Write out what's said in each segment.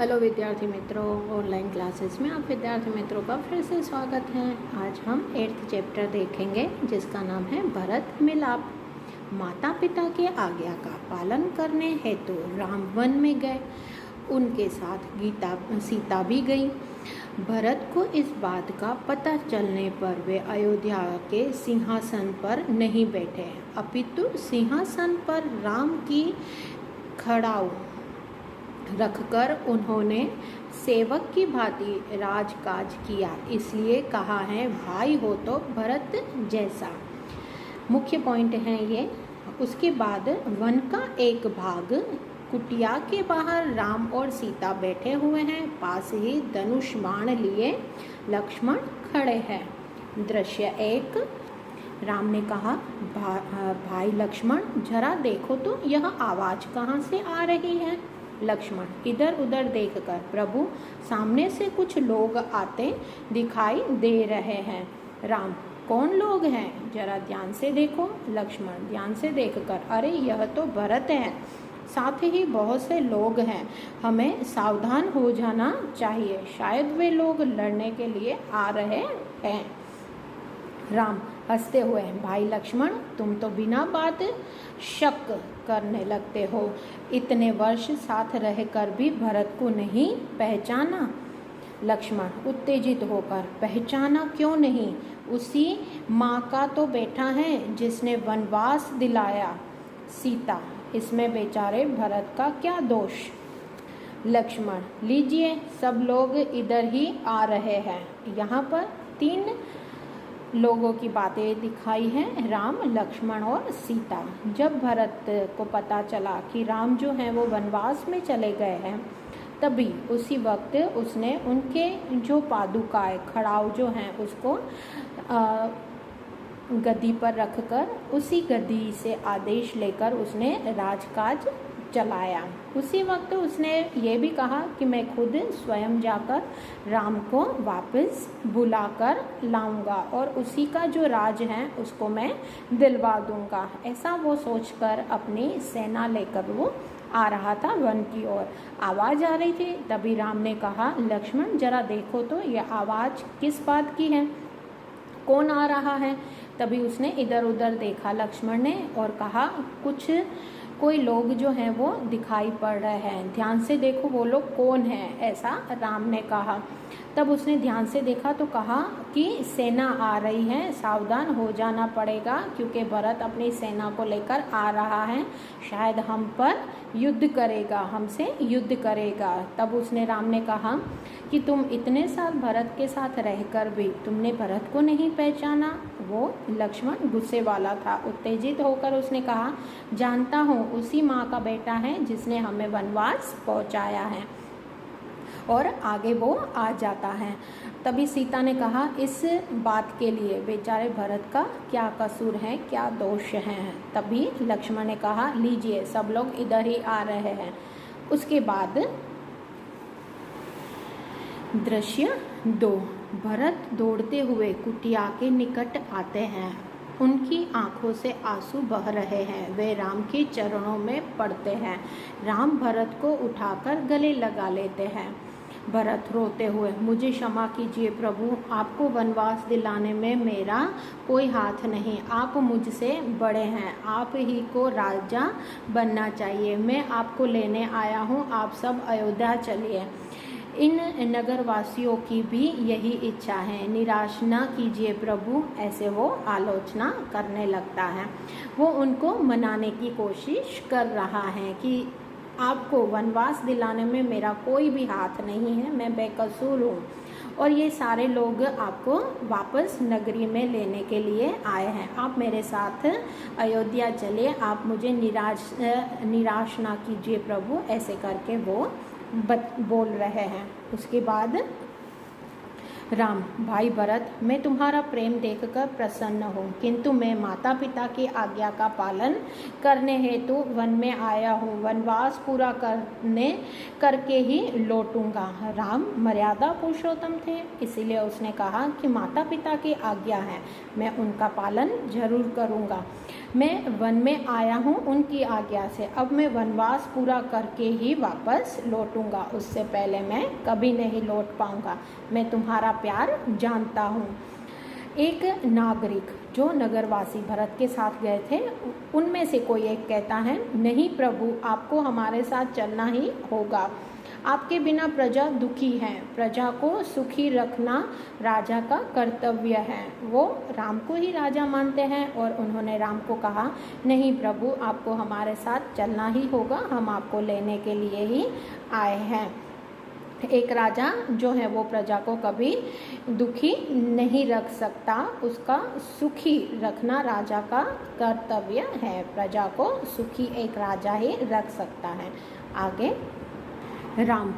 Hello विद्यार्थी मित्रों, online classes में आप विद्यार्थी मित्रों का फिर से स्वागत है। आज हम 8th चैप्टर देखेंगे जिसका नाम है भरत मिलाप। माता पिता के आज्ञा का पालन करने हेतु राम वन में गए। उनके साथ सीता भी गई। भरत को इस बात का पता चलने पर वे अयोध्या के सिंहासन पर नहीं बैठे, अपितु सिंहासन पर राम की खड़ाऊ रखकर उन्होंने सेवक की भांति राजकाज किया। इसलिए कहा है, भाई हो तो भरत जैसा। मुख्य पॉइंट है ये। उसके बाद वन का एक भाग, कुटिया के बाहर राम और सीता बैठे हुए हैं। पास ही धनुष बाण लिए लक्ष्मण खड़े हैं। दृश्य 1। राम ने कहा, भाई लक्ष्मण जरा देखो तो यह आवाज़ कहाँ से आ रही है। लक्ष्मण इधर उधर देखकर, प्रभु सामने से कुछ लोग आते दिखाई दे रहे हैं। राम, कौन लोग हैं, जरा ध्यान से देखो। लक्ष्मण ध्यान से देखकर, अरे यह तो भरत है, साथ ही बहुत से लोग हैं, हमें सावधान हो जाना चाहिए, शायद वे लोग लड़ने के लिए आ रहे हैं। राम हंसते हुए, भाई लक्ष्मण तुम तो बिना बात शक करने लगते हो। इतने वर्ष साथ रहकर भी भरत को नहीं पहचाना। लक्ष्मण उत्तेजित होकर, पहचाना क्यों नहीं, उसी माँ का तो बेटा है जिसने वनवास दिलाया। सीता, इसमें बेचारे भरत का क्या दोष। लक्ष्मण, लीजिए सब लोग इधर ही आ रहे हैं। यहाँ पर 3 लोगों की बातें दिखाई हैं, राम, लक्ष्मण और सीता। जब भरत को पता चला कि राम जो हैं वो वनवास में चले गए हैं, तभी उसी वक्त उसने उनके जो पादुकाएं, खड़ाऊ जो हैं, उसको गद्दी पर रखकर उसी गद्दी से आदेश लेकर उसने राजकाज चलाया। उसी वक्त उसने ये भी कहा कि मैं खुद स्वयं जाकर राम को वापस बुलाकर लाऊंगा और उसी का जो राज है उसको मैं दिलवा दूंगा। ऐसा वो सोचकर अपनी सेना लेकर वो आ रहा था वन की ओर। आवाज़ आ रही थी। तभी राम ने कहा, लक्ष्मण जरा देखो तो ये आवाज़ किस बात की है, कौन आ रहा है। तभी उसने इधर उधर देखा लक्ष्मण ने और कहा, कोई लोग जो हैं वो दिखाई पड़ रहे हैं, ध्यान से देखो वो लोग कौन हैं, ऐसा राम ने कहा। तब उसने ध्यान से देखा तो कहा कि सेना आ रही है, सावधान हो जाना पड़ेगा क्योंकि भरत अपनी सेना को लेकर आ रहा है, शायद हम पर युद्ध करेगा, हमसे युद्ध करेगा। तब उसने राम ने कहा कि तुम इतने साल भरत के साथ रहकर भी तुमने भरत को नहीं पहचाना। वो लक्ष्मण गुस्से वाला था। उत्तेजित होकर उसने कहा, जानता हूँ उसी माँ का बेटा है जिसने हमें वनवास पहुँचाया है, और आगे वो आ जाता है। तभी सीता ने कहा, इस बात के लिए बेचारे भरत का क्या कसूर है, क्या दोष है। तभी लक्ष्मण ने कहा, लीजिए सब लोग इधर ही आ रहे हैं। उसके बाद दृश्य 2। भरत दौड़ते हुए कुटिया के निकट आते हैं। उनकी आंखों से आंसू बह रहे हैं। वे राम के चरणों में पड़ते हैं। राम भरत को उठाकर गले लगा लेते हैं। भरत रोते हुए, मुझे क्षमा कीजिए प्रभु, आपको वनवास दिलाने में मेरा कोई हाथ नहीं, आप मुझसे बड़े हैं, आप ही को राजा बनना चाहिए। मैं आपको लेने आया हूँ, आप सब अयोध्या चलिए। इन नगरवासियों की भी यही इच्छा है, निराश न कीजिए प्रभु, ऐसे वो आलोचना करने लगता है। वो उनको मनाने की कोशिश कर रहा है कि आपको वनवास दिलाने में मेरा कोई भी हाथ नहीं है, मैं बेकसूर हूँ और ये सारे लोग आपको वापस नगरी में लेने के लिए आए हैं। आप मेरे साथ अयोध्या चलिए, आप मुझे निराश ना कीजिए प्रभु, ऐसे करके वो बोल रहे हैं। उसके बाद राम, भाई भरत, मैं तुम्हारा प्रेम देखकर प्रसन्न हूँ, किंतु मैं माता पिता की आज्ञा का पालन करने हेतु वन में आया हूँ, वनवास पूरा करके ही लौटूंगा। राम मर्यादा पुरुषोत्तम थे, इसीलिए उसने कहा कि माता पिता की आज्ञा है, मैं उनका पालन जरूर करूँगा। मैं वन में आया हूँ उनकी आज्ञा से, अब मैं वनवास पूरा करके ही वापस लौटूंगा, उससे पहले मैं कभी नहीं लौट पाऊँगा। मैं तुम्हारा प्यार जानता हूँ। एक नागरिक जो नगरवासी भरत के साथ गए थे उनमें से कोई एक कहता है, नहीं प्रभु, आपको हमारे साथ चलना ही होगा। आपके बिना प्रजा दुखी है, प्रजा को सुखी रखना राजा का कर्तव्य है। वो राम को ही राजा मानते हैं और उन्होंने राम को कहा, नहीं प्रभु, आपको हमारे साथ चलना ही होगा, हम आपको लेने के लिए ही आए हैं। एक राजा जो है वो प्रजा को कभी दुखी नहीं रख सकता, उसका सुखी रखना राजा का कर्तव्य है। प्रजा को सुखी एक राजा ही रख सकता है। आगे राम,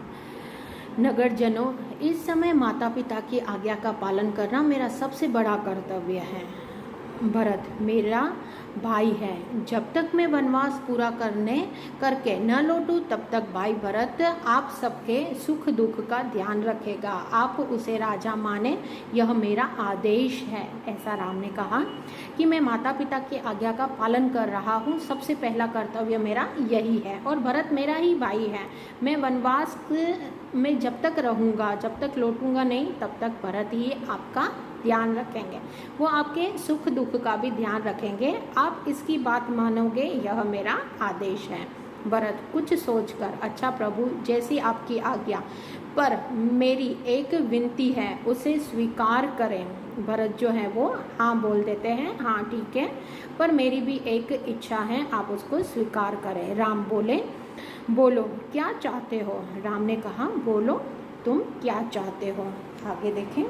नगरजनों, इस समय माता पिता की आज्ञा का पालन करना मेरा सबसे बड़ा कर्तव्य है। भरत मेरा भाई है, जब तक मैं वनवास पूरा करके न लौटूं तब तक भाई भरत आप सबके सुख दुख का ध्यान रखेगा। आप उसे राजा माने, यह मेरा आदेश है। ऐसा राम ने कहा कि मैं माता पिता की आज्ञा का पालन कर रहा हूँ, सबसे पहला कर्तव्य मेरा यही है, और भरत मेरा ही भाई है। मैं वनवास में जब तक रहूँगा, जब तक लौटूंगा नहीं, तब तक भरत ही आपका ध्यान रखेंगे, वो आपके सुख दुख का भी ध्यान रखेंगे। आप इसकी बात मानोगे, यह मेरा आदेश है। भरत कुछ सोचकर, अच्छा प्रभु, जैसी आपकी आज्ञा, पर मेरी एक विनती है, उसे स्वीकार करें। भरत जो है वो हाँ बोल देते हैं, हाँ ठीक है, पर मेरी भी एक इच्छा है, आप उसको स्वीकार करें। राम बोले, बोलो क्या चाहते हो। राम ने कहा, बोलो तुम क्या चाहते हो। आगे देखें।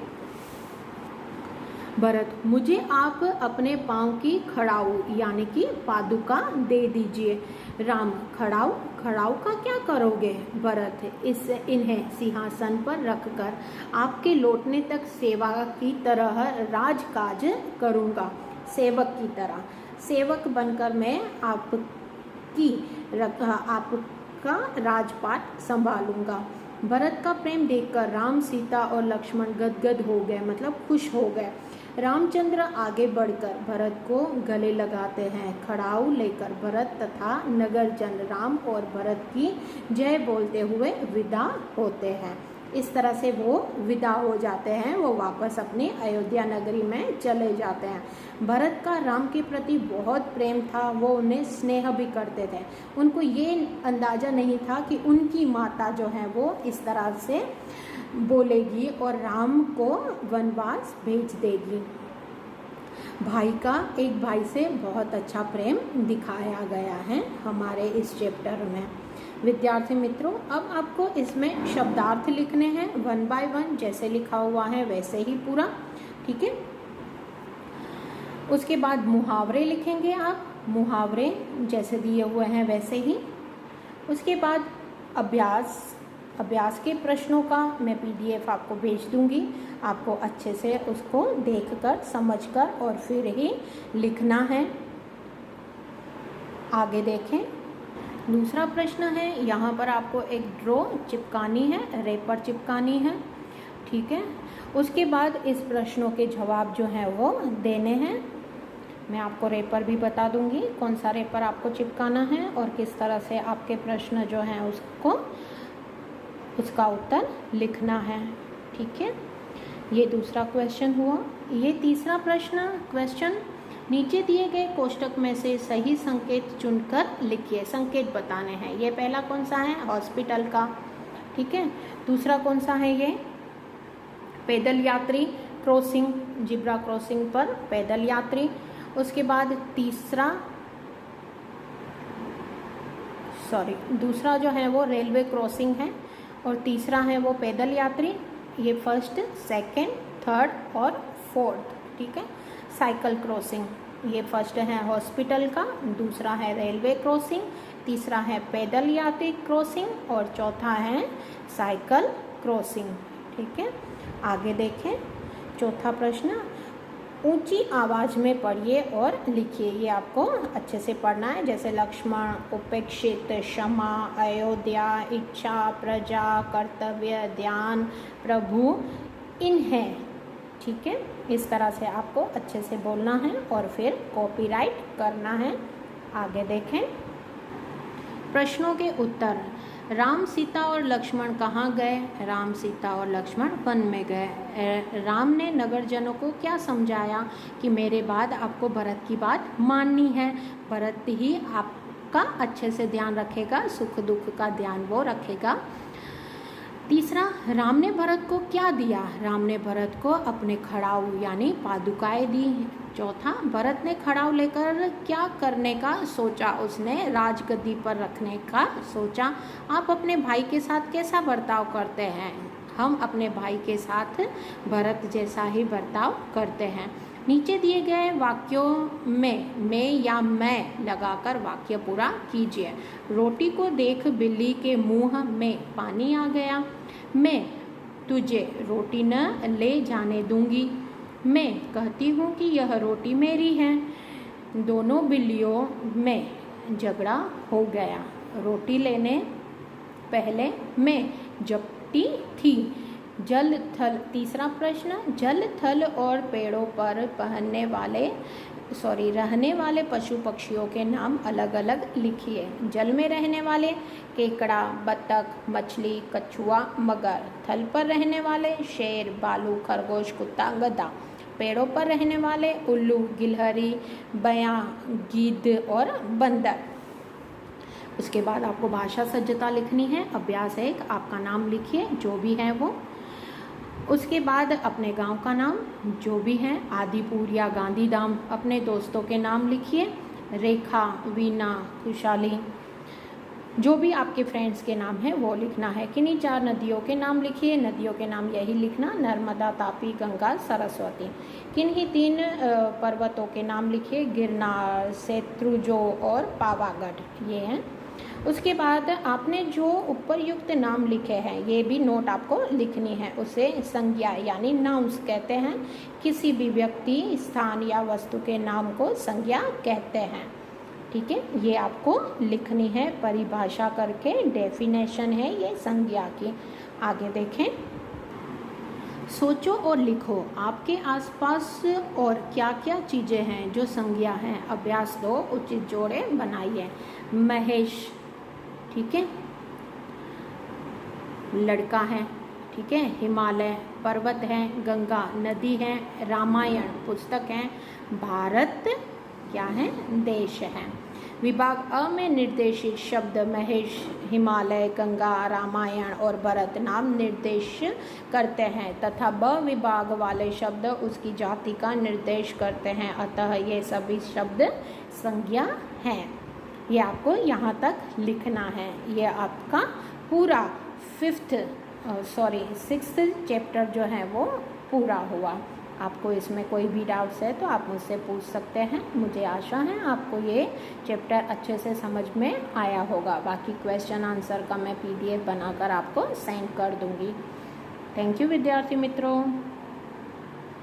भरत, मुझे आप अपने पाँव की खड़ाऊ यानी कि पादुका दे दीजिए। राम, खड़ाऊ, खड़ाऊ का क्या करोगे। भरत, इन्हें सिंहासन पर रखकर आपके लौटने तक सेवा की तरह राजकाज करूँगा। सेवक की तरह, सेवक बनकर मैं आपका राजपाट संभालूंगा। भरत का प्रेम देखकर राम, सीता और लक्ष्मण गदगद हो गए, मतलब खुश हो गए। रामचंद्र आगे बढ़कर भरत को गले लगाते हैं। खड़ाऊ लेकर भरत तथा नगरजन राम और भरत की जय बोलते हुए विदा होते हैं। इस तरह से वो विदा हो जाते हैं, वो वापस अपनी अयोध्या नगरी में चले जाते हैं। भरत का राम के प्रति बहुत प्रेम था, वो उन्हें स्नेह भी करते थे। उनको ये अंदाज़ा नहीं था कि उनकी माता जो है वो इस तरह से बोलेगी और राम को वनवास भेज देगी। भाई का एक भाई से बहुत अच्छा प्रेम दिखाया गया है हमारे इस चैप्टर में। विद्यार्थी मित्रों, अब आपको इसमें शब्दार्थ लिखने हैं 1 बाय 1, जैसे लिखा हुआ है वैसे ही पूरा, ठीक है। उसके बाद मुहावरे लिखेंगे आप, मुहावरे जैसे दिए हुए हैं वैसे ही। उसके बाद अभ्यास के प्रश्नों का मैं PDF आपको भेज दूंगी, आपको अच्छे से उसको देखकर समझकर और फिर ही लिखना है। आगे देखें। दूसरा प्रश्न है, यहाँ पर आपको एक ड्रॉ चिपकानी है, रेपर चिपकानी है, ठीक है। उसके बाद इस प्रश्नों के जवाब जो हैं वो देने हैं। मैं आपको रेपर भी बता दूंगी कौन सा रेपर आपको चिपकाना है और किस तरह से आपके प्रश्न जो हैं उसका उत्तर लिखना है, ठीक है। ये दूसरा क्वेश्चन हुआ। ये तीसरा क्वेश्चन, नीचे दिए गए कोष्टक में से सही संकेत चुनकर लिखिए। संकेत बताने हैं। ये पहला कौन सा है, हॉस्पिटल का, ठीक है। दूसरा कौन सा है, ये पैदल यात्री क्रॉसिंग, जिब्रा क्रॉसिंग पर पैदल यात्री। उसके बाद दूसरा जो है वो रेलवे क्रॉसिंग है और तीसरा है वो पैदल यात्री। ये फर्स्ट, सेकंड, थर्ड और फोर्थ, ठीक है। साइकिल क्रॉसिंग, ये फर्स्ट है हॉस्पिटल का, दूसरा है रेलवे क्रॉसिंग, तीसरा है पैदल यात्री क्रॉसिंग और चौथा है साइकिल क्रॉसिंग, ठीक है। आगे देखें। चौथा प्रश्न, ऊंची आवाज़ में पढ़िए और लिखिए। ये आपको अच्छे से पढ़ना है, जैसे लक्ष्मण, उपेक्षित, क्षमा, अयोध्या, इच्छा, प्रजा, कर्तव्य, ध्यान, प्रभु, इन्हें, ठीक है। इस तरह से आपको अच्छे से बोलना है और फिर कॉपीराइट करना है। आगे देखें प्रश्नों के उत्तर। राम, सीता और लक्ष्मण कहाँ गए? राम, सीता और लक्ष्मण वन में गए। राम ने नगरजनों को क्या समझाया कि मेरे बाद आपको भरत की बात माननी है, भरत ही आपका अच्छे से ध्यान रखेगा, सुख दुख का ध्यान वो रखेगा। तीसरा, राम ने भरत को क्या दिया? राम ने भरत को अपने खड़ाऊ यानी पादुकाएं दी। चौथा, भरत ने खड़ाऊ लेकर क्या करने का सोचा? उसने राजगद्दी पर रखने का सोचा। आप अपने भाई के साथ कैसा बर्ताव करते हैं? हम अपने भाई के साथ भरत जैसा ही बर्ताव करते हैं। नीचे दिए गए वाक्यों में मैं या मैं लगाकर वाक्य पूरा कीजिए। रोटी को देख बिल्ली के मुंह में पानी आ गया। मैं तुझे रोटी न ले जाने दूंगी। मैं कहती हूँ कि यह रोटी मेरी है। दोनों बिल्लियों में झगड़ा हो गया। रोटी लेने पहले मैं झपटी थी। जल थल, तीसरा प्रश्न, जल थल और पेड़ों पर रहने वाले पशु पक्षियों के नाम अलग अलग लिखिए। जल में रहने वाले केकड़ा, बतख, मछली, कछुआ, मगर। थल पर रहने वाले शेर, भालू, खरगोश, कुत्ता, गधा। पेड़ों पर रहने वाले उल्लू, गिलहरी, बयां, गिद्ध और बंदर। उसके बाद आपको भाषा सज्जता लिखनी है। अभ्यास 1, आपका नाम लिखिए जो भी है वो। उसके बाद अपने गांव का नाम जो भी है, आदिपुर या गांधीधाम। अपने दोस्तों के नाम लिखिए, रेखा, वीना, खुशहाली, जो भी आपके फ्रेंड्स के नाम है वो लिखना है। किन्हीं 4 नदियों के नाम लिखिए। नदियों के नाम यही लिखना, नर्मदा, तापी, गंगा, सरस्वती। किन्हीं 3 पर्वतों के नाम लिखिए, गिरनार, शत्रुंजय और पावागढ़, ये हैं। उसके बाद आपने जो उपरयुक्त नाम लिखे हैं ये भी नोट आपको लिखनी है। उसे संज्ञा यानी नाउंस कहते हैं। किसी भी व्यक्ति, स्थान या वस्तु के नाम को संज्ञा कहते हैं। ठीक है, ये आपको लिखनी है परिभाषा करके। डेफिनेशन है ये संज्ञा की। आगे देखें, सोचो और लिखो आपके आसपास और क्या क्या चीज़ें हैं जो संज्ञा हैं। अभ्यास 2, उचित जोड़े बनाइए। महेश, ठीक है, लड़का है। ठीक है, हिमालय पर्वत है, गंगा नदी है, रामायण पुस्तक है, भारत क्या है? देश है। विभाग अ में निर्देशित शब्द महेश, हिमालय, गंगा, रामायण और भरत नाम निर्देश करते हैं तथा ब विभाग वाले शब्द उसकी जाति का निर्देश करते हैं। अतः ये सभी शब्द संज्ञा हैं। ये आपको यहाँ तक लिखना है। ये आपका पूरा 6th चैप्टर जो है वो पूरा हुआ। आपको इसमें कोई भी डाउट्स है तो आप मुझसे पूछ सकते हैं। मुझे आशा है आपको ये चैप्टर अच्छे से समझ में आया होगा। बाकी क्वेश्चन आंसर का मैं PDF बनाकर आपको सेंड कर दूँगी। थैंक यू विद्यार्थी मित्रों।